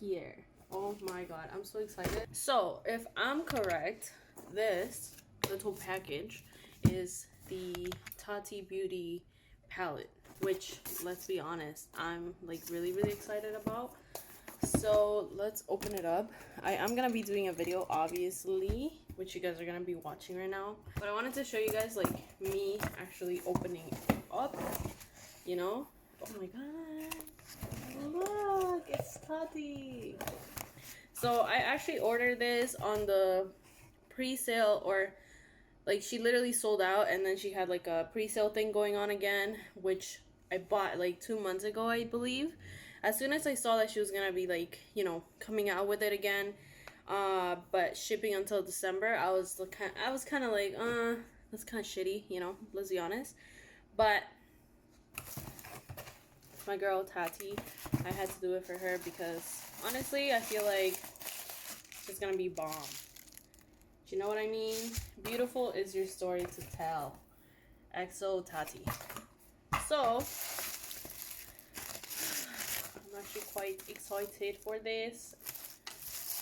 here. Oh my god, I'm so excited. So if I'm correct, this little package is the Tati Beauty palette, which, let's be honest, I'm like really excited about. So let's open it up. I am gonna be doing a video, obviously, which you guys are gonna be watching right now, but I wanted to show you guys like me actually opening it up, you know. Oh my god, look, it's Tati. So I actually ordered this on the pre-sale, or like she literally sold out, and then she had like a pre-sale thing going on again, which I bought like 2 months ago, I believe. As soon as I saw that she was gonna be like, you know, coming out with it again, but shipping until December, I was kind of like, that's kind of shitty, you know, let's be honest. But my girl Tati, I had to do it for her because honestly, I feel like it's gonna be bomb. Do you know what I mean? Beautiful is your story to tell. XO Tati. So I'm actually quite excited for this.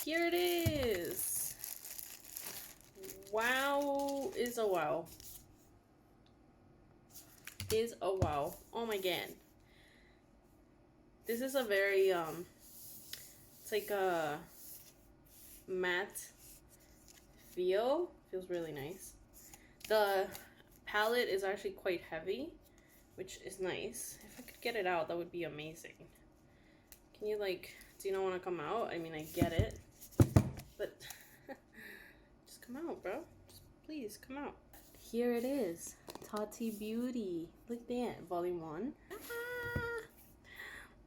Here it is. Wow is a wow. Is a wow. Oh my god. This is a very it's like a matte feel. Feels really nice. The palette is actually quite heavy, which is nice. If I could get it out, that would be amazing. Can you, like, do you not want to come out? I mean, I get it, but just come out, bro. Just please come out. Here it is, Tati Beauty. Look that, volume 1.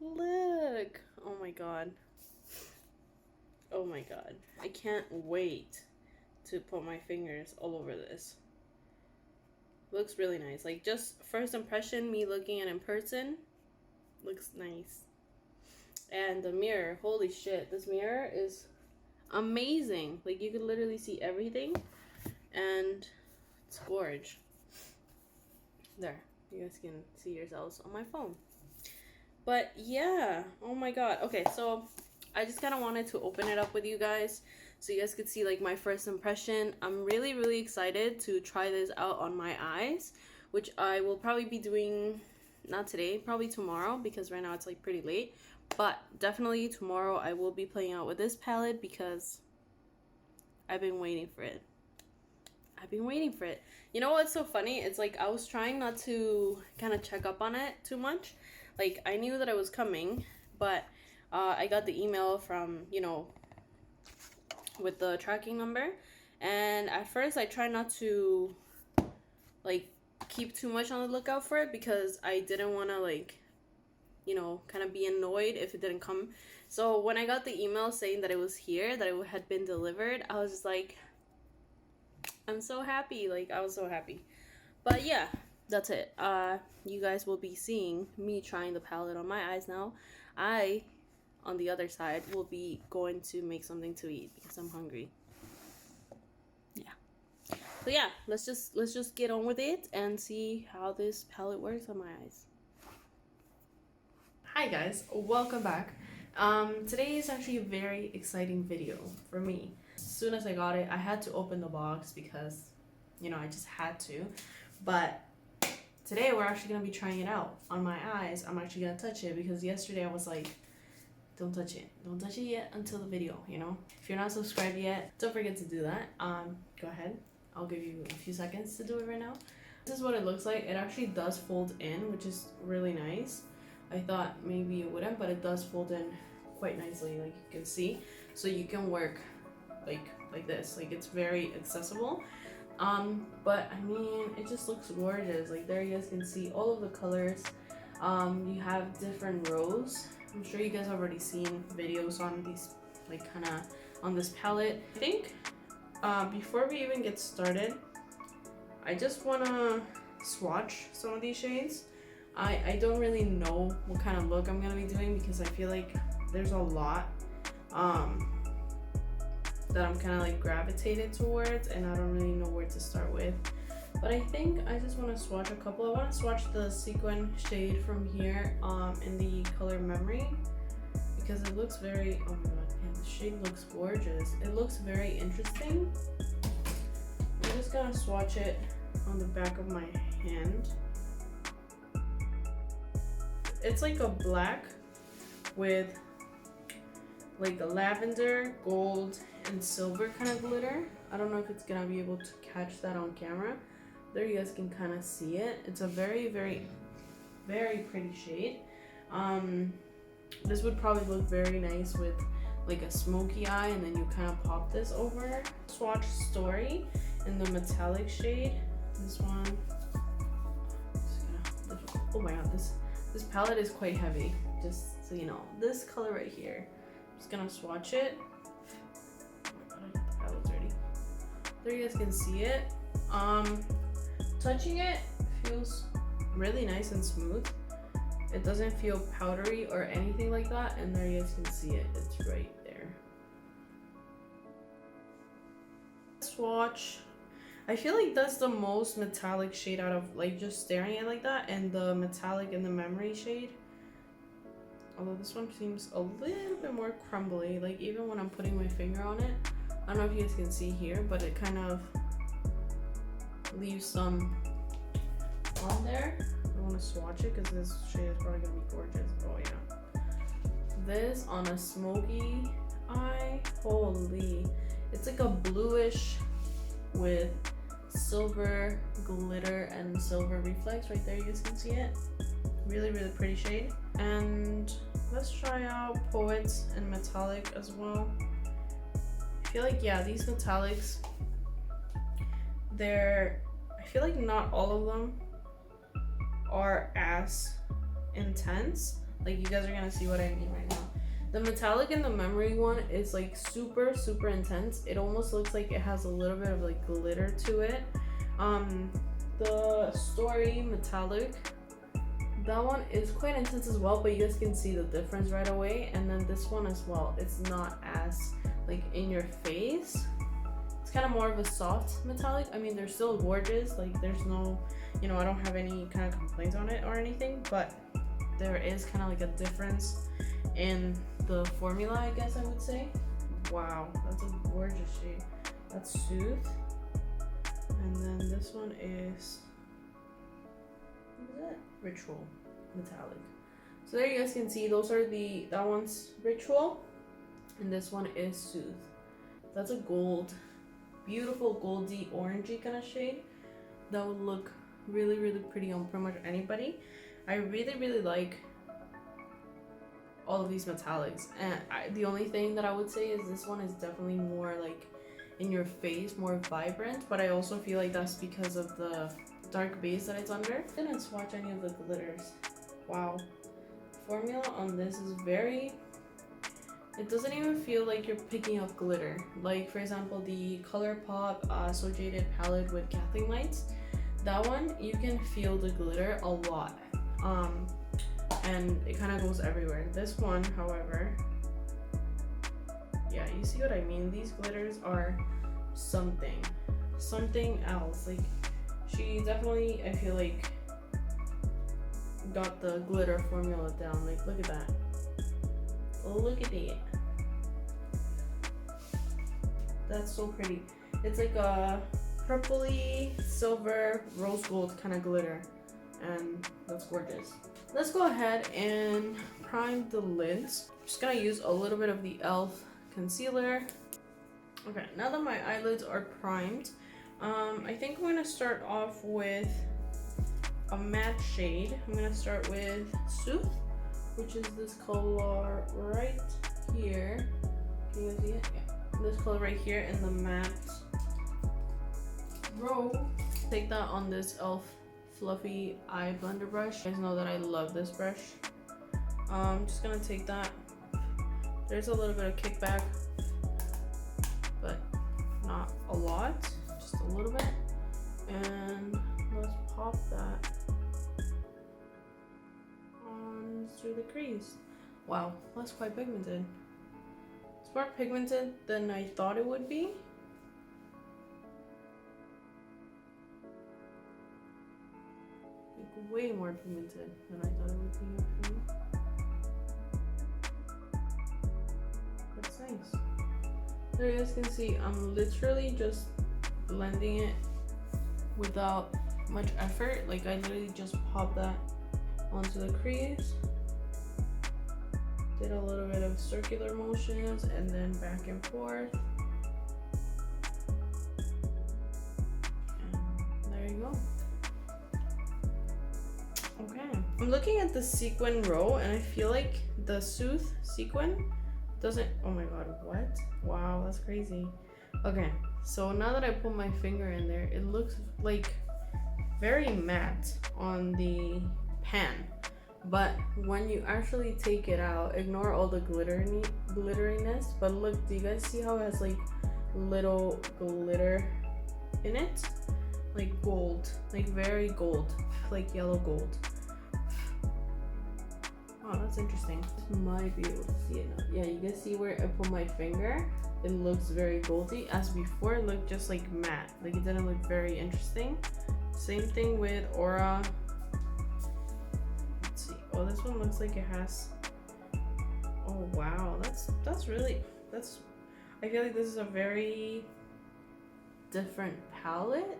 Look. Oh my god. Oh my god. I can't wait to put my fingers all over this. Looks really nice. Like, just first impression, me looking at it in person, looks nice. And the mirror, holy shit, this mirror is amazing. Like, you could literally see everything, and it's gorge. There, you guys can see yourselves on my phone. But yeah, oh my god. Okay, so I just kind of wanted to open it up with you guys so you guys could see like my first impression. I'm really excited to try this out on my eyes, which I will probably be doing, not today, probably tomorrow, because right now it's like pretty late. But definitely tomorrow I will be playing out with this palette because I've been waiting for it. I've been waiting for it. You know what's so funny? It's like I was trying not to kind of check up on it too much. Like, I knew that it was coming, but I got the email from, you know, with the tracking number. And at first I tried not to, like, keep too much on the lookout for it because I didn't want to, like, you know, kind of be annoyed if it didn't come. So when I got the email saying that it was here, that it had been delivered, I was just like, I'm so happy. Like, I was so happy. But yeah, that's it. You guys will be seeing me trying the palette on my eyes now. I, on the other side, will be going to make something to eat because I'm hungry. Yeah. So yeah, let's just get on with it and see how this palette works on my eyes. Hi guys, welcome back. Today is actually a very exciting video for me. As soon as I got it, I had to open the box because, you know, I just had to. But today we're actually going to be trying it out on my eyes. I'm actually going to touch it because yesterday I was like, don't touch it. Don't touch it yet until the video, you know? If you're not subscribed yet, don't forget to do that. Go ahead. I'll give you a few seconds to do it right now. This is what it looks like. It actually does fold in, which is really nice. I thought maybe it wouldn't, but it does fold in quite nicely, like you can see. So you can work like this. Like, it's very accessible. But I mean, it just looks gorgeous. Like, there you guys can see all of the colors. You have different rows. I'm sure you guys have already seen videos on these, like, kind of on this palette. I think before we even get started, I just want to swatch some of these shades. I don't really know what kind of look I'm gonna be doing because I feel like there's a lot that I'm kind of like gravitated towards, and I don't really know where to start with. But I think I just want to swatch a couple. I want to swatch the sequin shade from here in the color Memory. because it looks very, oh my god, man, the shade looks gorgeous. It looks very interesting. I'm just gonna swatch it on the back of my hand. It's like a black with like a lavender, gold, and silver kind of glitter. I don't know if it's gonna be able to catch that on camera. There you guys can kind of see it. It's a very, very, very pretty shade. This would probably look very nice with like a smoky eye, and then you kind of pop this over. Swatch Story in the metallic shade. This one. Oh my god, this palette is quite heavy. Just so you know, this color right here. I'm just gonna swatch it. Oh my god, I got the palette dirty. There you guys can see it. Touching it feels really nice and smooth. It doesn't feel powdery or anything like that, and there you guys can see it. It's right there. Swatch. I feel like that's the most metallic shade out of like just staring at it like that, and the metallic in the memory shade. Although this one seems a little bit more crumbly, like even when I'm putting my finger on it. I don't know if you guys can see here, but it kind of leaves some on there. I want to swatch it because this shade is probably gonna be gorgeous. Oh yeah. This on a smoky eye, holy. It's like a bluish with silver glitter and silver reflex right there. You guys can see it. Really, really pretty shade. And let's try out Poets and Metallic as well. I feel like, yeah, these metallics, I feel like not all of them are as intense. Like, you guys are gonna see what I mean right now. The metallic in the memory one is like super, super intense. It almost looks like it has a little bit of like glitter to it. The Story metallic, that one is quite intense as well, but you guys can see the difference right away. And then this one as well, it's not as like in your face. It's kind of more of a soft metallic. I mean, they're still gorgeous. Like, there's no, you know, I don't have any kind of complaints on it or anything, but there is kind of like a difference in the formula, I guess I would say. Wow, that's a gorgeous shade. That's Soothe. And then this one is, what is that? Ritual metallic. So there you guys can see, those are that one's Ritual, and this one is Soothe. That's a gold, beautiful goldy orangey kind of shade that would look really, really pretty on pretty much anybody. I really, really like all of these metallics, and the only thing that I would say is this one is definitely more like in your face, more vibrant, but I also feel like that's because of the dark base that it's under. I didn't swatch any of the glitters. Wow. Formula on this is very, it doesn't even feel like you're picking up glitter. Like, for example, the ColourPop Associated palette with Kathleen Lights, that one you can feel the glitter a lot, and it kind of goes everywhere. This one, however, yeah, you see what I mean? These glitters are something else. Like, she definitely, I feel like, got the glitter formula down. Like, look at that. Look at it. That's so pretty. It's like a purpley, silver, rose gold kind of glitter, and that's gorgeous. Let's go ahead and prime the lids. I'm just gonna use a little bit of the e.l.f. concealer. Okay, now that my eyelids are primed, I think I'm gonna start off with a matte shade. I'm gonna start with Soothe, which is this color right here. Can you guys see it? Yeah. This color right here in the matte row. Take that on this e.l.f. fluffy eye blender brush. You guys know that I love this brush. I'm just gonna take that. There's a little bit of kickback, but not a lot, just a little bit. And let's pop that on through the crease. Wow, that's quite pigmented. It's more pigmented than I thought it would be. Like, way more pigmented than I thought it would be. nice. There you guys can see I'm literally just blending it without much effort. Like I literally just popped that onto the crease. Did a little bit of circular motions and then back and forth. And there you go. Okay. I'm looking at the sequin row and I feel like the Soothe sequin doesn't, oh my god, what? Wow, that's crazy. Okay, so now that I put my finger in there, it looks like very matte on the pan. But when you actually take it out, ignore all the glitteriness. But look, do you guys see how it has like little glitter in it? Like gold, like very gold, like yellow gold. Oh, that's interesting. You might be able to see it now. Yeah, you can see where I put my finger. It looks very goldy. As before, it looked just like matte. Like it didn't look very interesting. Same thing with Aura. Let's see. Oh, this one looks like it has. Oh wow, that's really. I feel like this is a very different palette.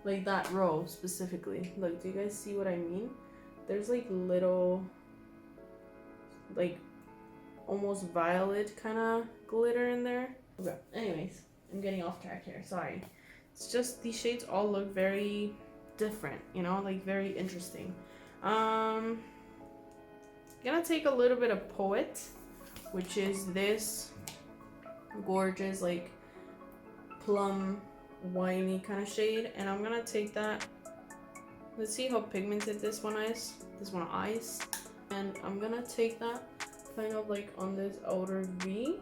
Like that row specifically. Look, do you guys see what I mean? There's like little, like almost violet kind of glitter in there. Okay, anyways, I'm getting off track here, sorry. It's just these shades all look very different, you know, like very interesting. Gonna take a little bit of Poet, which is this gorgeous like plum winey kind of shade, and I'm gonna take that. Let's see how pigmented this one is. And I'm gonna take that kind of like on this outer V.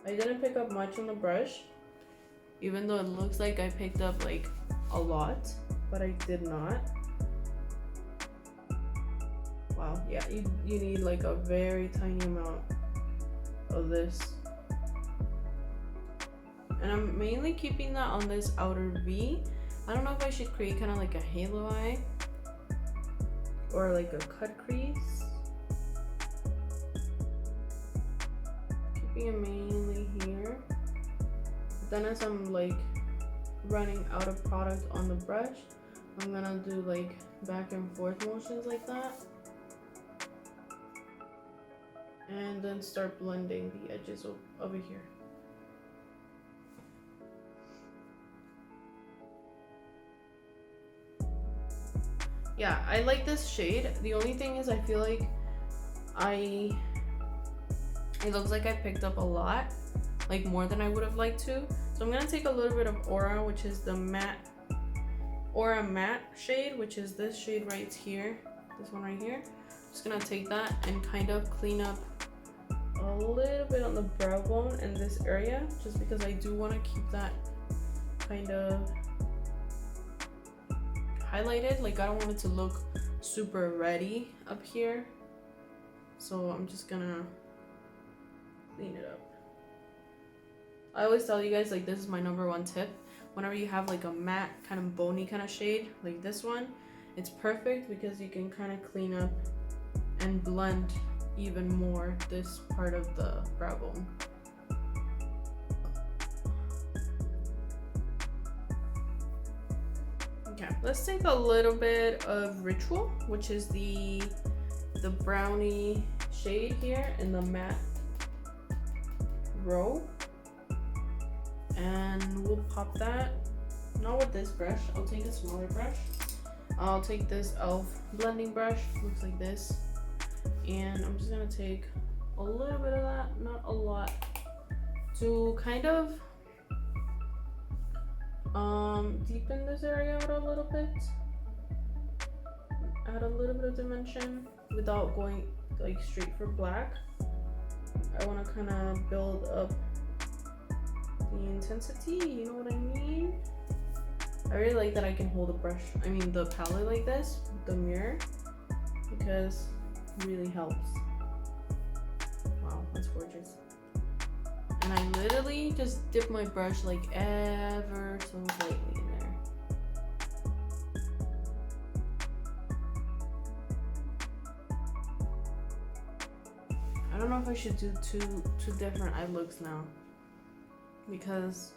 I didn't pick up much on the brush, even though it looks like I picked up like a lot, but I did not. Wow, yeah, you need like a very tiny amount of this. And I'm mainly keeping that on this outer V. I don't know if I should create kind of like a halo eye or like a cut crease. Keeping it mainly here. But then as I'm like running out of product on the brush, I'm gonna do like back and forth motions like that. And then start blending the edges over here. Yeah, I like this shade. The only thing is I feel like it looks like I picked up a lot, like more than I would have liked to. So I'm gonna take a little bit of Aura, which is the Aura matte shade, which is this shade right here, this one right here. Just gonna take that and kind of clean up a little bit on the brow bone in this area, just because I do want to keep that kind of highlighted. Like I don't want it to look super reddy up here, so I'm just gonna clean it up. I always tell you guys, like, this is my #1 tip. Whenever you have like a matte kind of bony kind of shade like this one, it's perfect because you can kind of clean up and blend even more this part of the brow bone. Okay, let's take a little bit of Ritual, which is the brownie shade here in the matte row, and we'll pop that. Not with this brush, I'll take a smaller brush. I'll take this e.l.f. blending brush, looks like this, and I'm just gonna take a little bit of that, not a lot, to kind of deepen this area out a little bit, add a little bit of dimension without going like straight for black. I want to kind of build up the intensity, you know what I mean? I really like that I can hold the palette like this with the mirror, because it really helps. Wow, that's gorgeous. And I literally just dip my brush like ever so lightly in there. I don't know if I should do two different eye looks now, because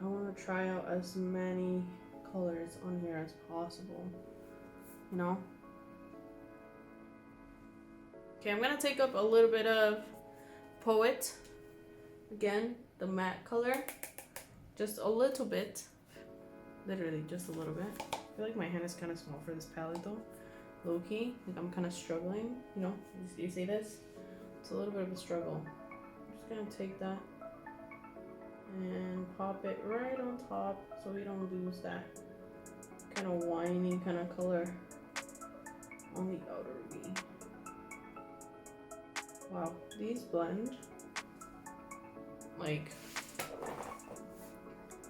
I want to try out as many colors on here as possible, you know? Okay, I'm gonna take up a little bit of Poet, again, the matte color, just a little bit, literally just a little bit. I feel like my hand is kind of small for this palette though, low-key, like I'm kind of struggling, you know? You see this? It's a little bit of a struggle. I'm just gonna take that and pop it right on top so we don't lose that kind of whiny kind of color on the outer V. Wow, these blend like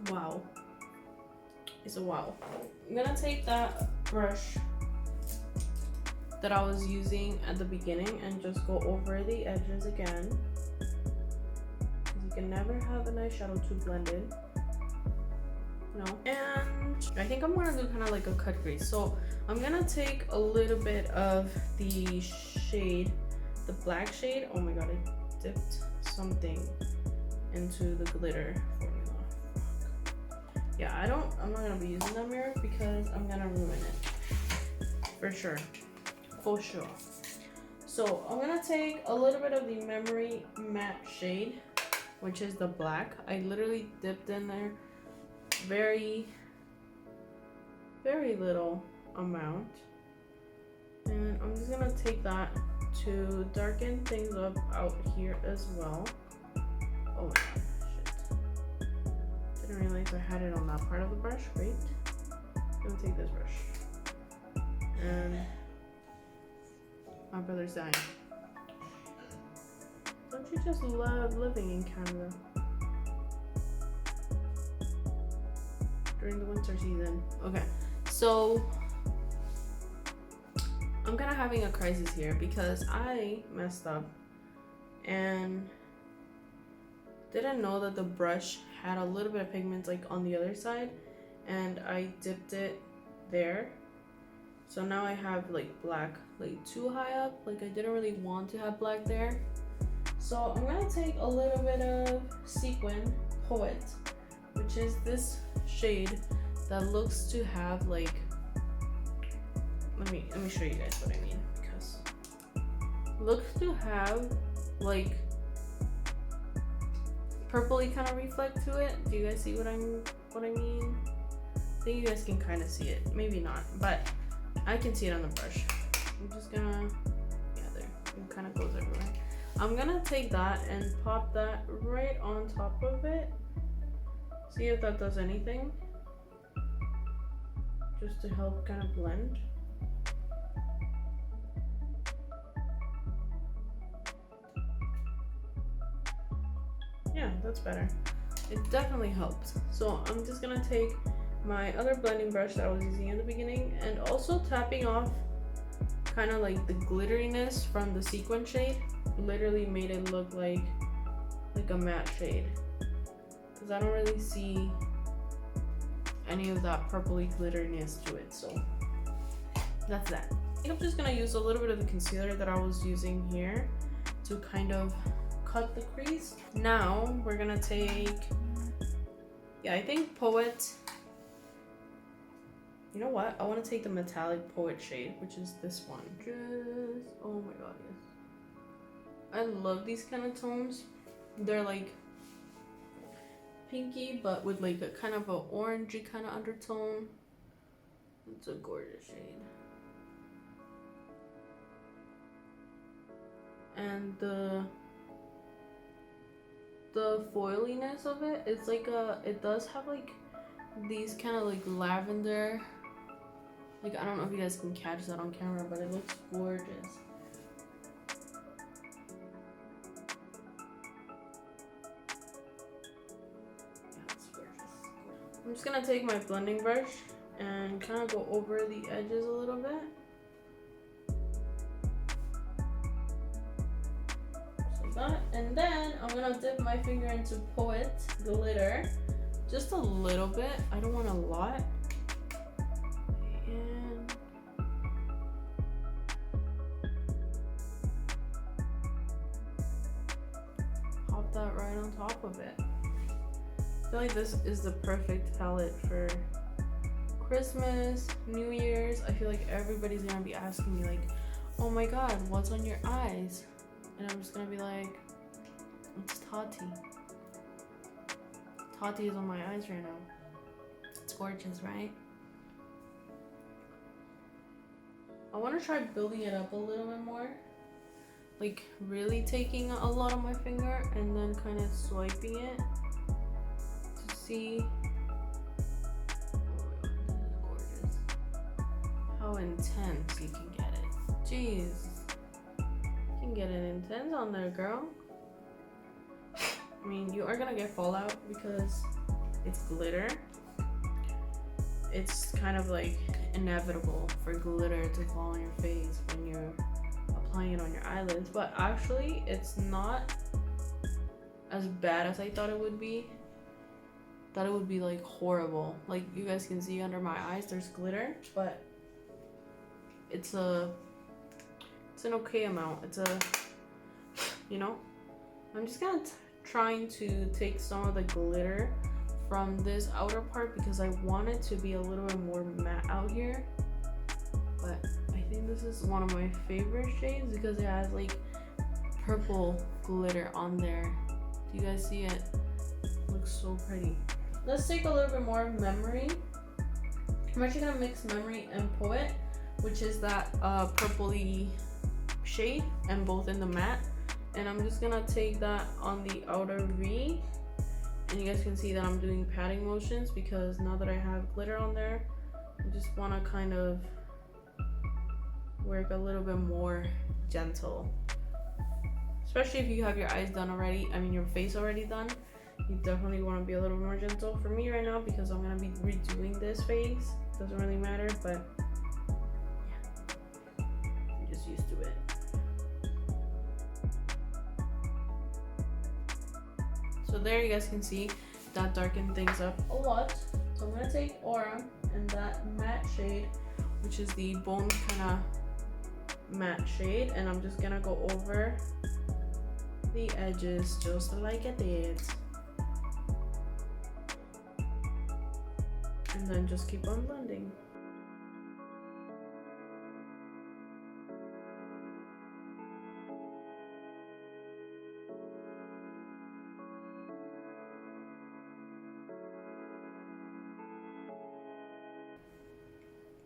wow. It's a wow. I'm gonna take that brush that I was using at the beginning and just go over the edges again. You can never have an eyeshadow too blended. No. And I think I'm gonna do kind of like a cut crease. So I'm gonna take a little bit of the shade, the black shade. Oh my god, I dipped something into the glitter formula. Yeah, I'm not gonna be using that mirror because I'm gonna ruin it. For sure. For sure. So I'm gonna take a little bit of the Memory Matte shade, which is the black. I literally dipped in there very little amount. And I'm just gonna take that to darken things up out here as well. Oh my god, shit. Didn't realize I had it on that part of the brush. Wait. I'm gonna take this brush. And my brother's dying. Don't you just love living in Canada? During the winter season. Okay, so I'm kind of having a crisis here because I messed up and didn't know that the brush had a little bit of pigment like on the other side, and I dipped it there. So now I have like black like too high up, like I didn't really want to have black there. So I'm gonna take a little bit of Sequin Poet, which is this shade that looks to have like, let me show you guys what I mean, because looks to have like purpley kind of reflect to it. Do you guys see what I mean? I think you guys can kind of see it, maybe not, but I can see it on the brush. I'm just gonna, yeah, there, it kind of goes everywhere. I'm gonna take that and pop that right on top of it. See if that does anything. Just to help kind of blend. Yeah, that's better. It definitely helped. So I'm just gonna take my other blending brush that I was using in the beginning and also tapping off kind of like the glitteriness from the sequin shade. Literally made it look like a matte shade, because I don't really see any of that purpley glitteriness to it. So that's that. I think I'm just gonna use a little bit of the concealer that I was using here to kind of cut the crease. Now we're gonna take, yeah, I think Poet, you know what, I want to take the metallic Poet shade, which is this one. Just, oh my god, yes, I love these kind of tones. They're like pinky but with like a kind of a orangey kind of undertone. It's a gorgeous shade. And the foiliness of it, it's like it does have like these kind of like lavender, like I don't know if you guys can catch that on camera, but it looks gorgeous. I'm just gonna take my blending brush and kind of go over the edges a little bit. So that, and then I'm gonna dip my finger into Poet glitter, just a little bit. I don't want a lot. And right on top of it. I feel like this is the perfect palette for Christmas, New Year's. I feel like everybody's gonna be asking me like, oh my god, what's on your eyes? And I'm just gonna be like, it's Tati. Tati is on my eyes right now. It's gorgeous, right? I want to try building it up a little bit more. Like really taking a lot of my finger and then kind of swiping it to see. Oh my god, this is gorgeous. How intense you can get it. Jeez. You can get it intense on there, girl. I mean, you are gonna get fallout because it's glitter. It's kind of like inevitable for glitter to fall on your face when you're applying it on your eyelids, but actually it's not as bad as I thought it would be. Thought it would be like horrible. Like you guys can see under my eyes there's glitter, but it's an okay amount. It's a, you know, I'm just gonna trying to take some of the glitter from this outer part because I want it to be a little bit more matte out here. But I think this is one of my favorite shades because it has like purple glitter on there. Do you guys see it? It looks so pretty. Let's take a little bit more Memory. I'm actually gonna mix Memory and Poet, which is that purpley shade, and both in the matte. And I'm just gonna take that on the outer V. And you guys can see that I'm doing patting motions because now that I have glitter on there, I just want to kind of work a little bit more gentle. Especially if you have your eyes done already, I mean your face already done, you definitely want to be a little more gentle. For me right now, because I'm going to be redoing this face, doesn't really matter, but yeah, I'm just used to it. So there you guys can see that darkened things up a lot. So I'm gonna take Aura and that matte shade, which is the bone kind of matte shade, and I'm just gonna go over the edges just like I did. And then just keep on blending.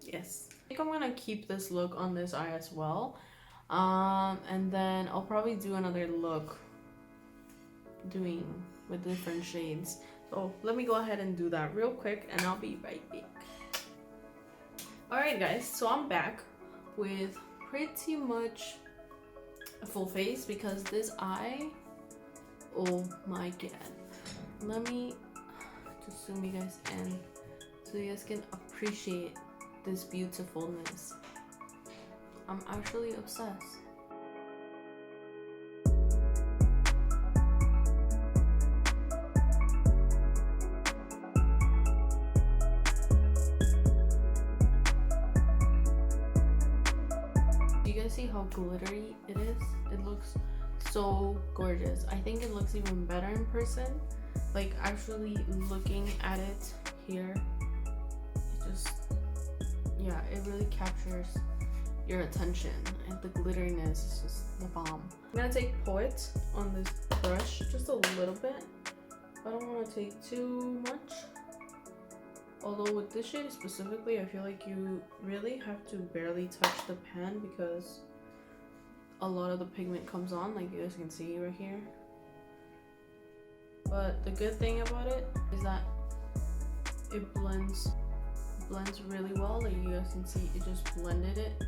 Yes, I think I'm gonna keep this look on this eye as well, and then I'll probably do another look doing with different shades. So let me go ahead and do that real quick and I'll be right back. Alright guys, so I'm back with pretty much a full face because this eye, oh my god. Let me just zoom you guys in so you guys can appreciate this beautifulness. I'm actually obsessed. Do you guys see how glittery it is? It looks so gorgeous. I think it looks even better in person. Like actually looking at it here, it just, yeah, it really captures your attention, and the glitteriness is just the bomb. I'm gonna take Poet on this brush just a little bit. I don't want to take too much. Although with this shade specifically, I feel like you really have to barely touch the pen because a lot of the pigment comes on, like you guys can see right here. But the good thing about it is that it blends really well. Like you guys can see, it just blended it.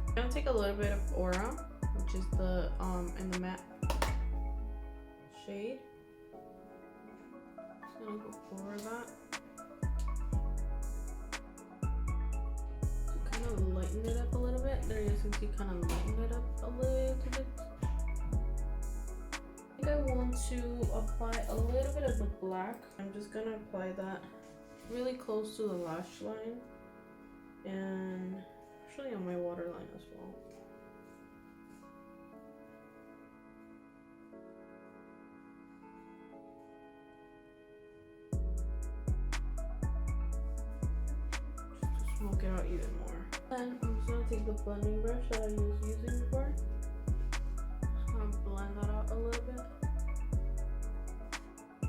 I'm gonna take a little bit of Aura, which is the in the matte shade. Just gonna go over that to kind of lighten it up a little bit. There you guys can see, kind of lighten it up a little bit. I think I want to apply a little bit of the black. I'm just gonna apply that really close to the lash line and actually on my waterline as well. out even more. Then I'm just gonna take the blending brush that I was using before. Just gonna blend that out a little bit.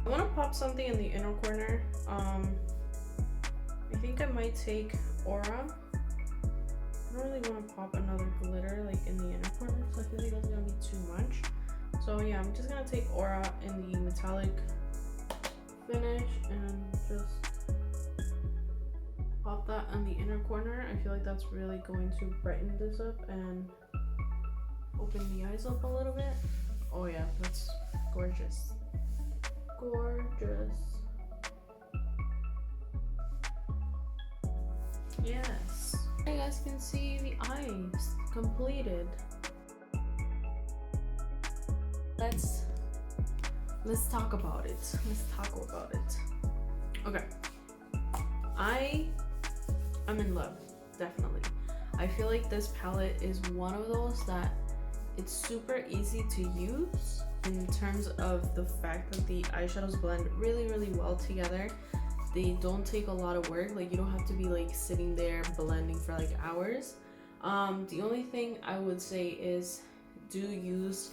I want to pop something in the inner corner. I think I might take Aura. I don't really want to pop another glitter like in the inner corner because I feel like that's gonna be too much. So yeah, I'm just gonna take Aura in the metallic finish and just pop that on the inner corner. I feel like that's really going to brighten this up and open the eyes up a little bit. Oh yeah, that's gorgeous. Gorgeous. Yes. You guys can see the eyes completed. Let's talk about it. Let's talk about it. Okay. I am in love, definitely. I feel like this palette is one of those that it's super easy to use in terms of the fact that the eyeshadows blend really, really well together. They don't take a lot of work. Like, you don't have to be like sitting there blending for like hours. The only thing I would say is do use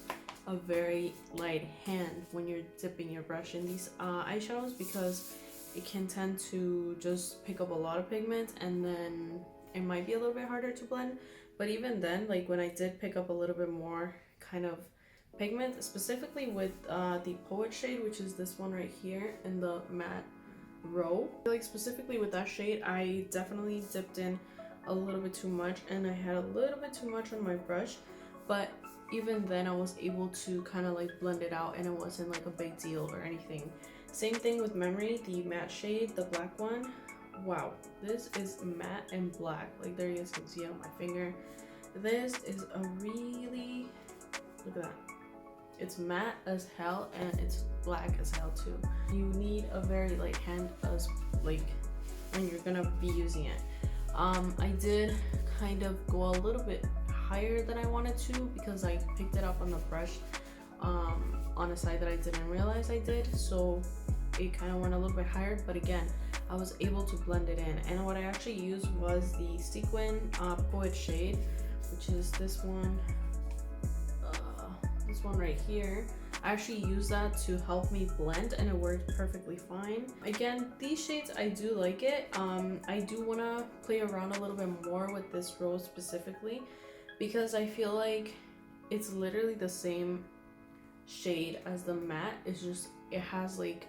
a very light hand when you're dipping your brush in these eyeshadows, because it can tend to just pick up a lot of pigment and then it might be a little bit harder to blend. But even then, like when I did pick up a little bit more kind of pigment, specifically with the Poet shade, which is this one right here in the matte row, I feel like specifically with that shade I definitely dipped in a little bit too much and I had a little bit too much on my brush, but even then I was able to kind of like blend it out and it wasn't like a big deal or anything. Same thing with Memory, the matte shade, the black one. Wow, this is matte and black. Like, there you guys can see it on my finger. This is a really, look at that. It's matte as hell and it's black as hell too. You need a very light hand as like when you're gonna be using it. I did kind of go a little bit higher than I wanted to because I picked it up on the brush on a side that I didn't realize I did, so it kind of went a little bit higher, but again I was able to blend it in. And what I actually used was the Sequin Poet shade, which is this one right here. I actually used that to help me blend and it worked perfectly fine. Again, these shades, I do like it. I do want to play around a little bit more with this rose specifically because I feel like it's literally the same shade as the matte. It's just, it has like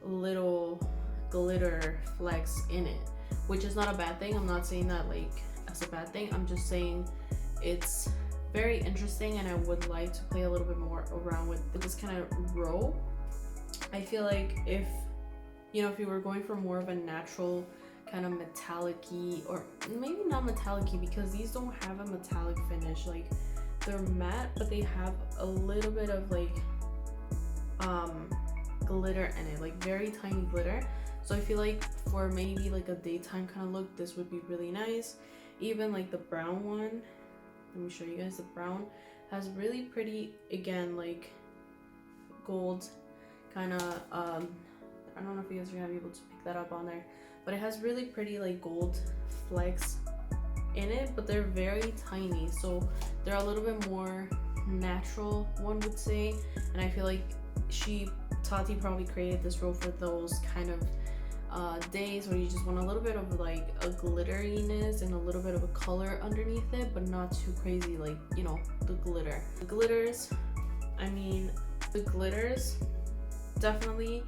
little glitter flecks in it, which is not a bad thing. I'm not saying that like as a bad thing. I'm just saying it's very interesting and I would like to play a little bit more around with this kind of row. I feel like if you were going for more of a natural kind of metallic-y, or maybe not metallic-y because these don't have a metallic finish, like they're matte but they have a little bit of like glitter in it, like very tiny glitter. So I feel like for maybe like a daytime kind of look, this would be really nice. Even like the brown one, let me show you guys. The brown has really pretty, again, like gold kind of I don't know if you guys are gonna be able to pick that up on there, but it has really pretty like gold flecks in it, but they're very tiny, so they're a little bit more natural, one would say. And I feel like Tati probably created this row for those kind of days where you just want a little bit of like a glitteriness and a little bit of a color underneath it, but not too crazy, like, you know, the glitters. I mean, the glitters definitely,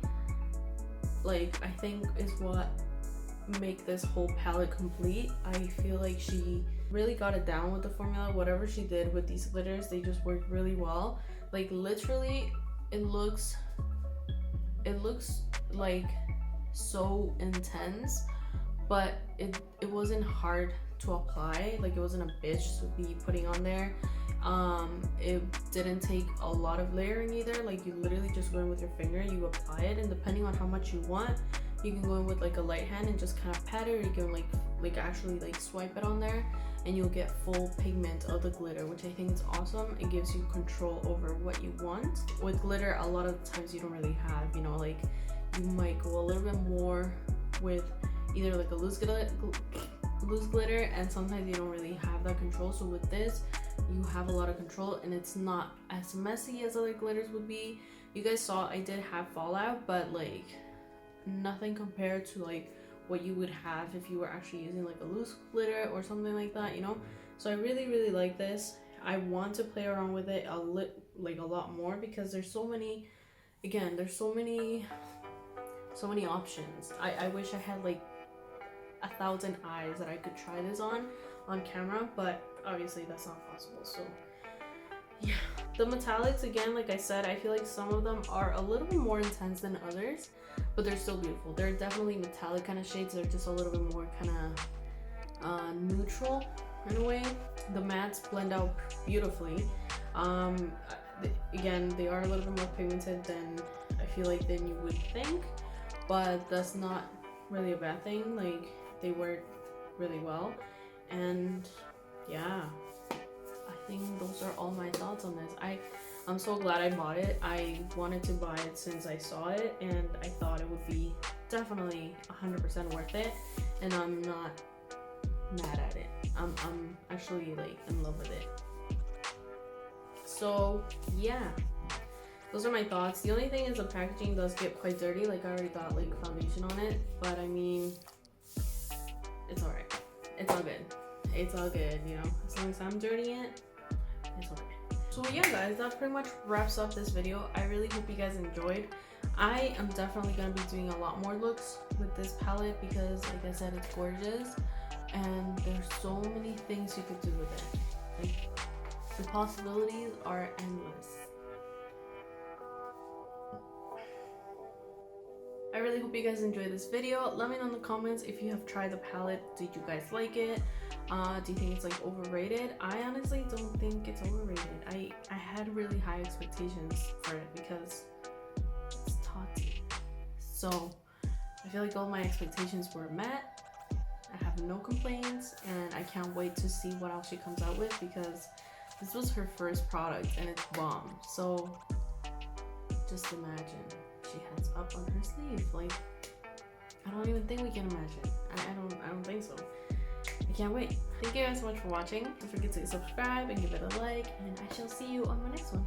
like, I think is what make this whole palette complete. I feel like she really got it down with the formula. Whatever she did with these glitters, they just worked really well. Like, literally it looks like so intense, but it wasn't hard to apply. Like, it wasn't a bitch to be putting on there. It didn't take a lot of layering either. Like, you literally just go in with your finger, you apply it, and depending on how much you want, you can go in with like a light hand and just kind of pat it, or you can like actually like swipe it on there and you'll get full pigment of the glitter, which I think is awesome. It gives you control over what you want. With glitter, a lot of times you don't really have, you know, like you might go a little bit more with either like a loose glitter, loose glitter, and sometimes you don't really have that control. So with this, you have a lot of control, and it's not as messy as other glitters would be. You guys saw I did have fallout, but like nothing compared to like what you would have if you were actually using like a loose glitter or something like that, you know. So I really like this. I want to play around with it a lot more, because there's so many, again, there's so many options. I wish I had like 1,000 eyes that I could try this on camera, but obviously that's not possible. So yeah, the metallics, again, like I said, I feel like some of them are a little bit more intense than others, but they're still beautiful. They're definitely metallic kind of shades. They're just a little bit more kind of neutral in a way. The mattes blend out beautifully. Again, they are a little bit more pigmented than I feel like than you would think, but that's not really a bad thing. Like, they work really well. And yeah, I think those are all my thoughts on this. I'm so glad I bought it. I wanted to buy it since I saw it, and I thought it would be definitely 100% worth it, and I'm not mad at it. I'm actually like in love with it. So yeah, those are my thoughts. The only thing is the packaging does get quite dirty. Like, I already got like foundation on it, but I mean, it's alright. It's all good. It's all good, you know. As long as I'm dirty it, it's okay. So yeah, guys, that pretty much wraps up this video. I really hope you guys enjoyed. I am definitely gonna be doing a lot more looks with this palette, because like I said, it's gorgeous, and there's so many things you could do with it. Like, the possibilities are endless. I really hope you guys enjoyed this video. Let me know in the comments if you have tried the palette. Did you guys like it? Do you think it's like overrated? I honestly don't think it's overrated. I had really high expectations for it because it's TATI. So I feel like all my expectations were met. I have no complaints, and I can't wait to see what else she comes out with, because this was her first product and it's bomb. So just imagine she has up on her sleeve. Like, I don't even think we can imagine. I don't think so. I can't wait. Thank you guys so much for watching. Don't forget to subscribe and give it a like, and I shall see you on my next one.